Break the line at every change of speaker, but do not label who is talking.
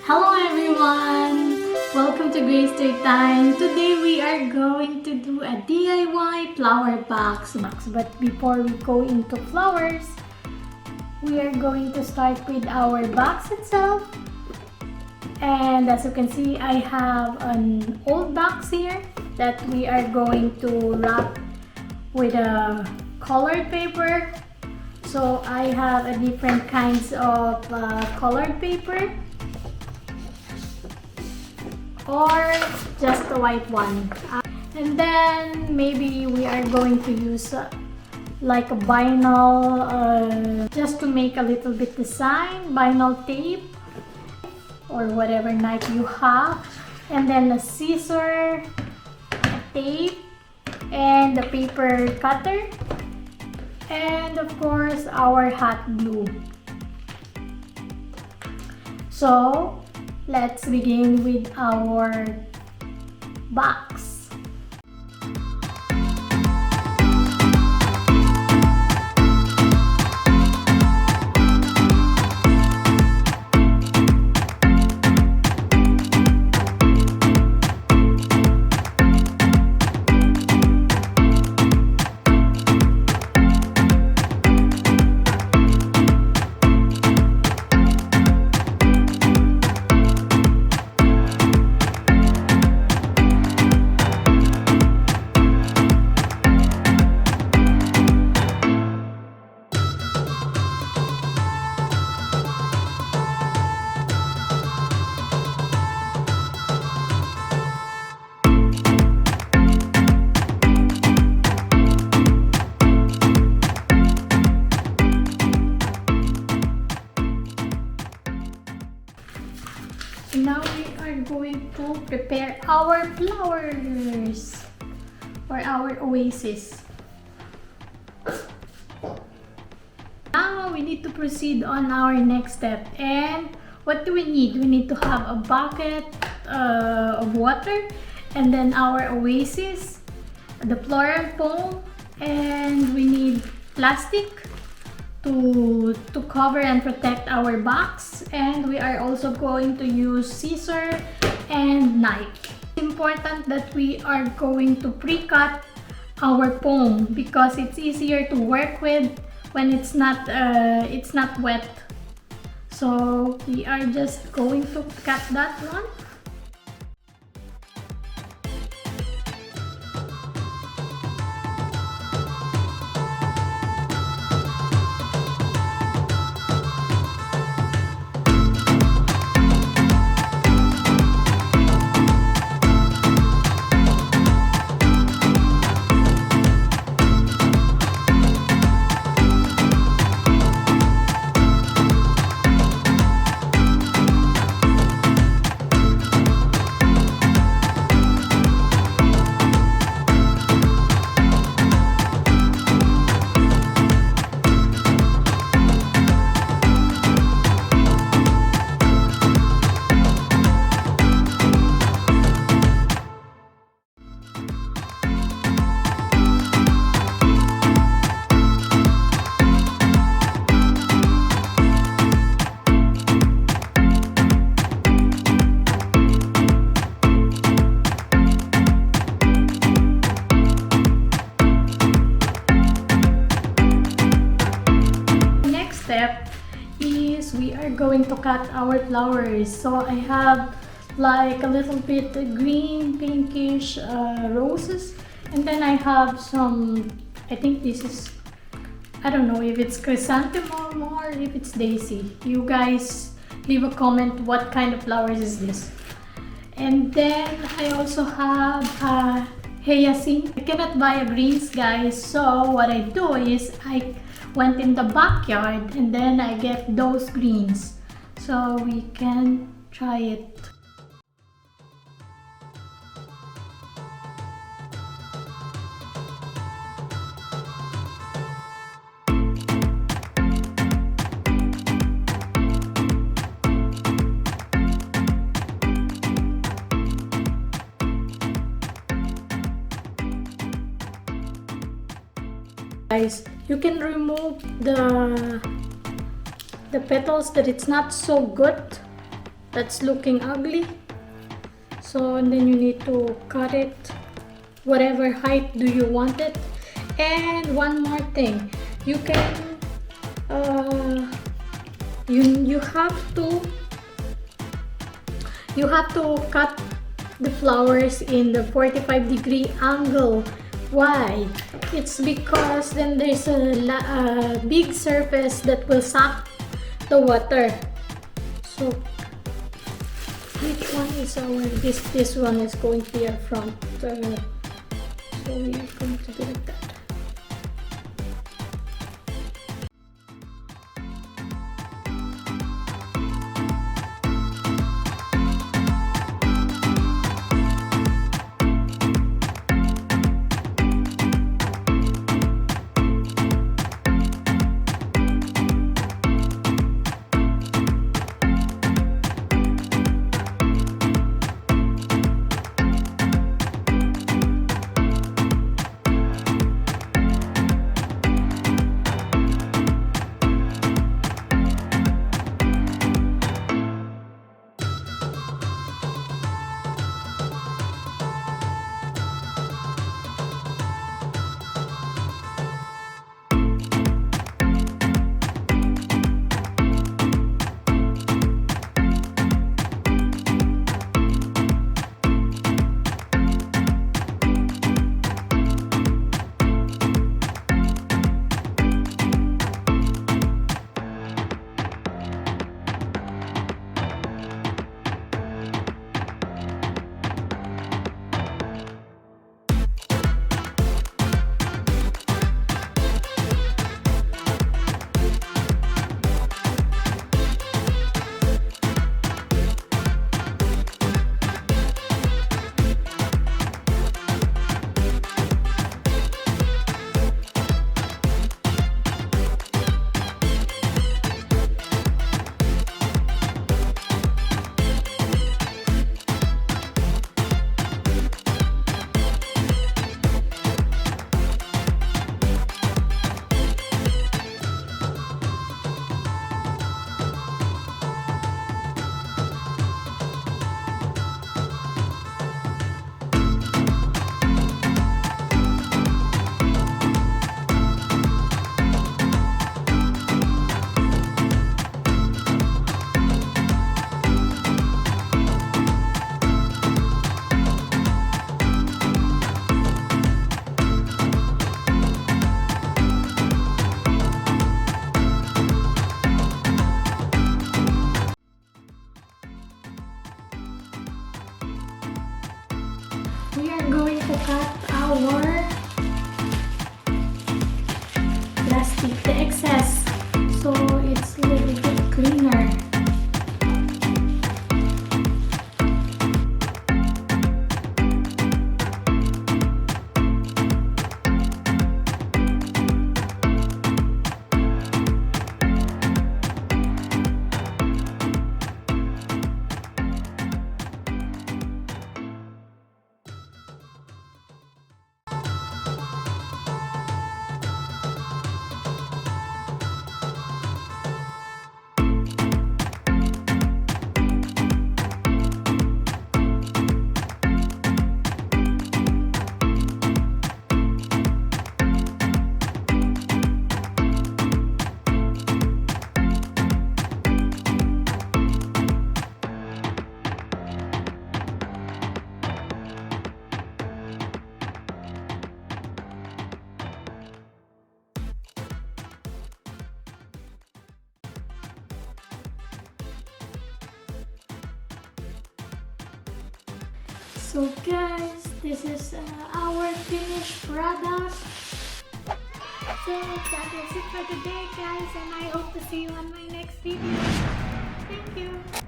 Hello everyone! Welcome to Gracester time. Today we are going to do a DIY flower box. But before we go into flowers, we are going to start with our box itself. And as you can see, I have an old box here that we are going to wrap with a colored paper. So I have a different kinds of colored paper or just the white one. And then maybe we are going to use like a vinyl just to make a little bit design, vinyl tape or whatever knife you have, and then a scissor, a tape, and the paper cutter, and of course our hot glue. So let's begin with our box. Now we are going to prepare our flowers or our oasis. Now we need to proceed on our next step. And what do we need? We need to have a bucket of water, and then our oasis, the floral foam, and we need plastic to cover and protect our box, and we are also going to use scissor and knife. It's important that we are going to pre-cut our foam because it's easier to work with when it's not wet. So we are just going to cut that one. Step is we are going to cut our flowers. So I have like a little bit green pinkish roses, and then I have some, I think this is, I don't know if it's chrysanthemum or if it's daisy. You guys leave a comment what kind of flowers is this. And then I also have hyacinth. I cannot buy greens, guys, so what I do is I went in the backyard and then I get those greens, so we can try it. Guys, you can remove the petals that it's not so good that's looking ugly. So and then you need to cut it whatever height do you want it. And one more thing, you can you have to cut the flowers in the 45-degree angle. Why? It's because then there's a big surface that will suck the water. So which one is our this one is going to be our front, so we are going to do like that. We are going to cut our plastic, the excess, so it's a little bit cleaner. So guys, this is our finished product. So that is it for today guys, and I hope to see you on my next video. Thank you.